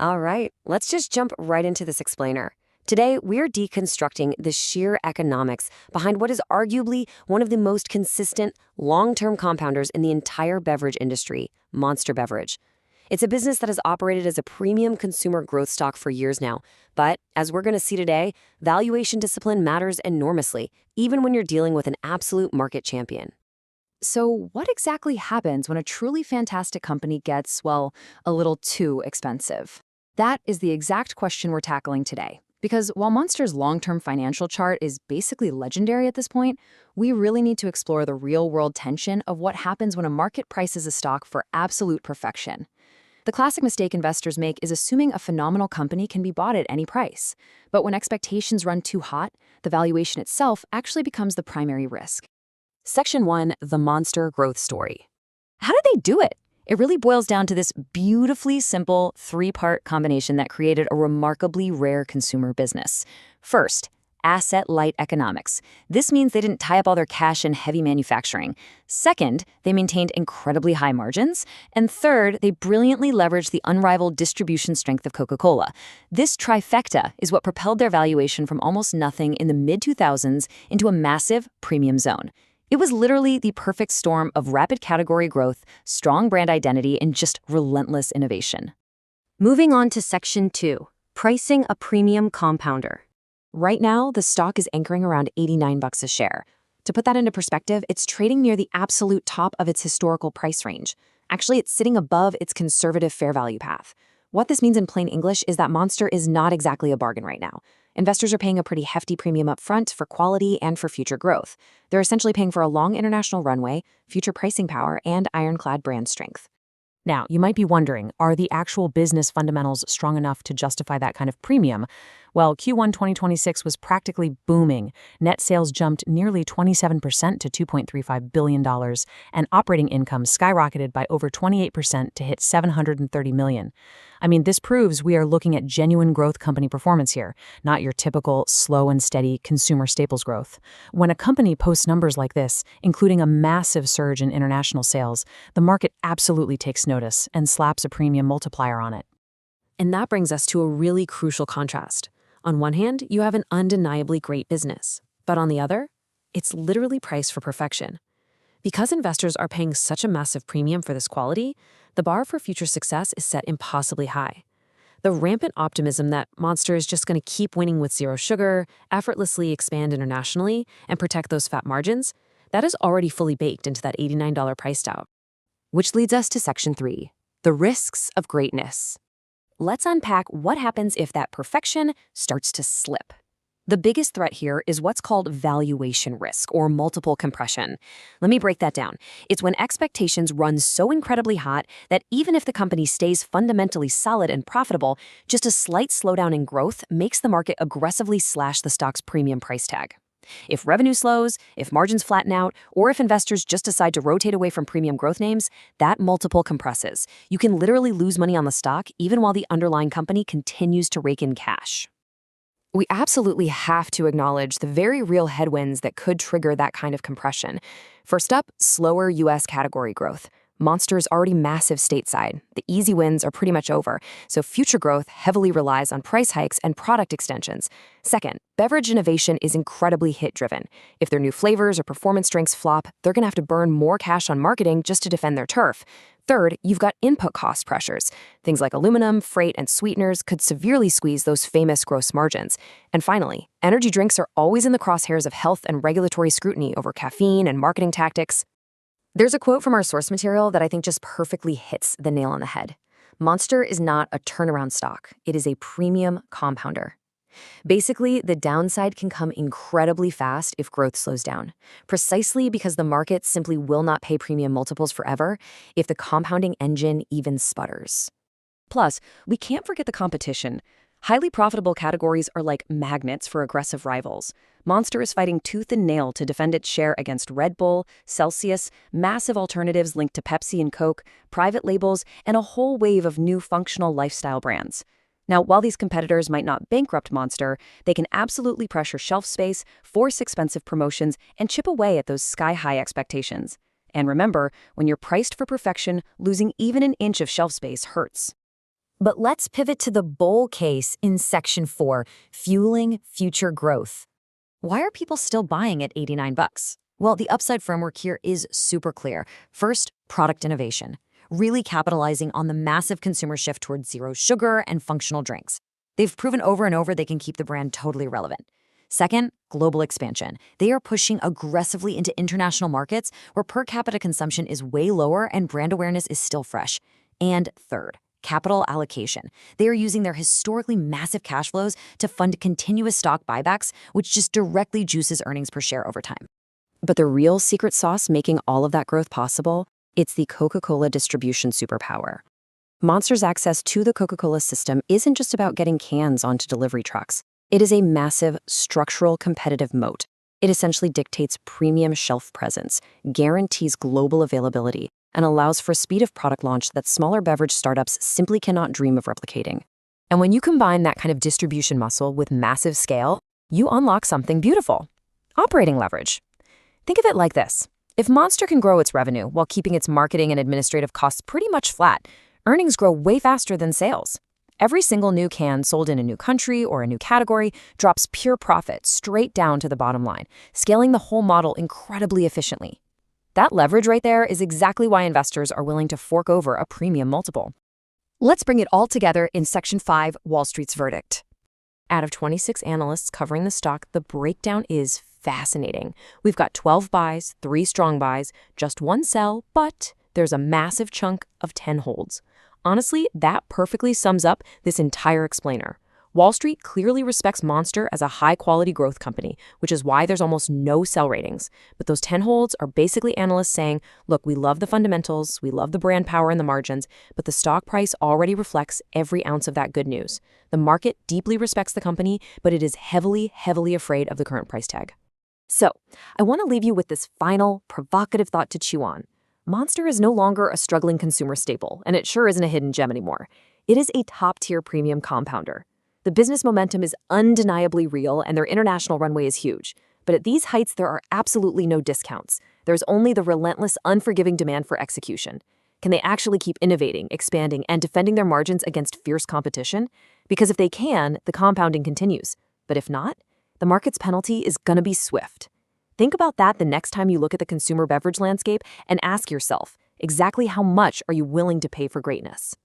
All right, let's just jump right into this explainer. Today, we're deconstructing the sheer economics behind what is arguably one of the most consistent, long-term compounders in the entire beverage industry, Monster Beverage. It's a business that has operated as a premium consumer growth stock for years now. But as we're going to see today, valuation discipline matters enormously, even when you're dealing with an absolute market champion. So what exactly happens when a truly fantastic company gets, well, a little too expensive? That is the exact question we're tackling today. Because while Monster's long-term financial chart is basically legendary at this point, we really need to explore the real-world tension of what happens when a market prices a stock for absolute perfection. The classic mistake investors make is assuming a phenomenal company can be bought at any price. But when expectations run too hot, the valuation itself actually becomes the primary risk. Section 1, the Monster Growth Story. How did they do it? It really boils down to this beautifully simple three-part combination that created a remarkably rare consumer business. First, asset-light economics. This means they didn't tie up all their cash in heavy manufacturing. Second, they maintained incredibly high margins. And third, they brilliantly leveraged the unrivaled distribution strength of Coca-Cola. This trifecta is what propelled their valuation from almost nothing in the mid-2000s into a massive premium zone. It was literally the perfect storm of rapid category growth, strong brand identity, and just relentless innovation. Moving on to Section 2, pricing a premium compounder. Right now, the stock is anchoring around $89 a share. To put that into perspective, it's trading near the absolute top of its historical price range. Actually, it's sitting above its conservative fair value path. What this means in plain English is that Monster is not exactly a bargain right now. Investors are paying a pretty hefty premium up front for quality and for future growth. They're essentially paying for a long international runway, future pricing power, and ironclad brand strength. Now, you might be wondering, are the actual business fundamentals strong enough to justify that kind of premium? Well, Q1 2026 was practically booming. Net sales jumped nearly 27% to $2.35 billion, and operating income skyrocketed by over 28% to hit $730 million. I mean, this proves we are looking at genuine growth company performance here, not your typical slow and steady consumer staples growth. When a company posts numbers like this, including a massive surge in international sales, the market absolutely takes notice and slaps a premium multiplier on it. And that brings us to a really crucial contrast. On one hand, you have an undeniably great business, but on the other, it's literally priced for perfection. Because investors are paying such a massive premium for this quality, the bar for future success is set impossibly high. The rampant optimism that Monster is just going to keep winning with zero sugar, effortlessly expand internationally, and protect those fat margins, that is already fully baked into that $89 price tag. Which leads us to Section 3, the risks of greatness. Let's unpack what happens if that perfection starts to slip. The biggest threat here is what's called valuation risk, or multiple compression. Let me break that down. It's when expectations run so incredibly hot that even if the company stays fundamentally solid and profitable, just a slight slowdown in growth makes the market aggressively slash the stock's premium price tag. If revenue slows, if margins flatten out, or if investors just decide to rotate away from premium growth names, that multiple compresses. You can literally lose money on the stock even while the underlying company continues to rake in cash. We absolutely have to acknowledge the very real headwinds that could trigger that kind of compression. First up, slower U.S. category growth. Monster is already massive stateside. The easy wins are pretty much over, so future growth heavily relies on price hikes and product extensions. Second, beverage innovation is incredibly hit-driven. If their new flavors or performance drinks flop, they're going to have to burn more cash on marketing just to defend their turf. Third, you've got input cost pressures. Things like aluminum, freight, and sweeteners could severely squeeze those famous gross margins. And finally, energy drinks are always in the crosshairs of health and regulatory scrutiny over caffeine and marketing tactics. There's a quote from our source material that I think just perfectly hits the nail on the head. Monster is not a turnaround stock. It is a premium compounder. Basically, the downside can come incredibly fast if growth slows down, precisely because the market simply will not pay premium multiples forever if the compounding engine even sputters. Plus, we can't forget the competition. Highly profitable categories are like magnets for aggressive rivals. Monster is fighting tooth and nail to defend its share against Red Bull, Celsius, massive alternatives linked to Pepsi and Coke, private labels, and a whole wave of new functional lifestyle brands. Now, while these competitors might not bankrupt Monster, they can absolutely pressure shelf space, force expensive promotions, and chip away at those sky-high expectations. And remember, when you're priced for perfection, losing even an inch of shelf space hurts. But let's pivot to the bull case in Section 4, fueling future growth. Why are people still buying at $89? Well, the upside framework here is super clear. First, product innovation, really capitalizing on the massive consumer shift towards zero sugar and functional drinks. They've proven over and over they can keep the brand totally relevant. Second, global expansion. They are pushing aggressively into international markets where per capita consumption is way lower and brand awareness is still fresh. And third, capital allocation. They are using their historically massive cash flows to fund continuous stock buybacks, which just directly juices earnings per share over time. But the real secret sauce making all of that growth possible, it's the Coca-Cola distribution superpower. Monster's access to the Coca-Cola system isn't just about getting cans onto delivery trucks. It is a massive structural competitive moat. It essentially dictates premium shelf presence, guarantees global availability, and allows for speed of product launch that smaller beverage startups simply cannot dream of replicating. And when you combine that kind of distribution muscle with massive scale, you unlock something beautiful: operating leverage. Think of it like this. If Monster can grow its revenue while keeping its marketing and administrative costs pretty much flat, earnings grow way faster than sales. Every single new can sold in a new country or a new category drops pure profit straight down to the bottom line, scaling the whole model incredibly efficiently. That leverage right there is exactly why investors are willing to fork over a premium multiple. Let's bring it all together in Section 5, Wall Street's verdict. Out of 26 analysts covering the stock, the breakdown is fascinating. We've got 12 buys, 3 strong buys, just 1 sell, but there's a massive chunk of 10 holds. Honestly, that perfectly sums up this entire explainer. Wall Street clearly respects Monster as a high-quality growth company, which is why there's almost no sell ratings. But those 10 holds are basically analysts saying, look, we love the fundamentals, we love the brand power and the margins, but the stock price already reflects every ounce of that good news. The market deeply respects the company, but it is heavily, heavily afraid of the current price tag. So, I want to leave you with this final, provocative thought to chew on. Monster is no longer a struggling consumer staple, and it sure isn't a hidden gem anymore. It is a top-tier premium compounder. The business momentum is undeniably real, and their international runway is huge. But at these heights, there are absolutely no discounts. There's only the relentless, unforgiving demand for execution. Can they actually keep innovating, expanding, and defending their margins against fierce competition? Because if they can, the compounding continues. But if not, the market's penalty is gonna be swift. Think about that the next time you look at the consumer beverage landscape and ask yourself, exactly how much are you willing to pay for greatness?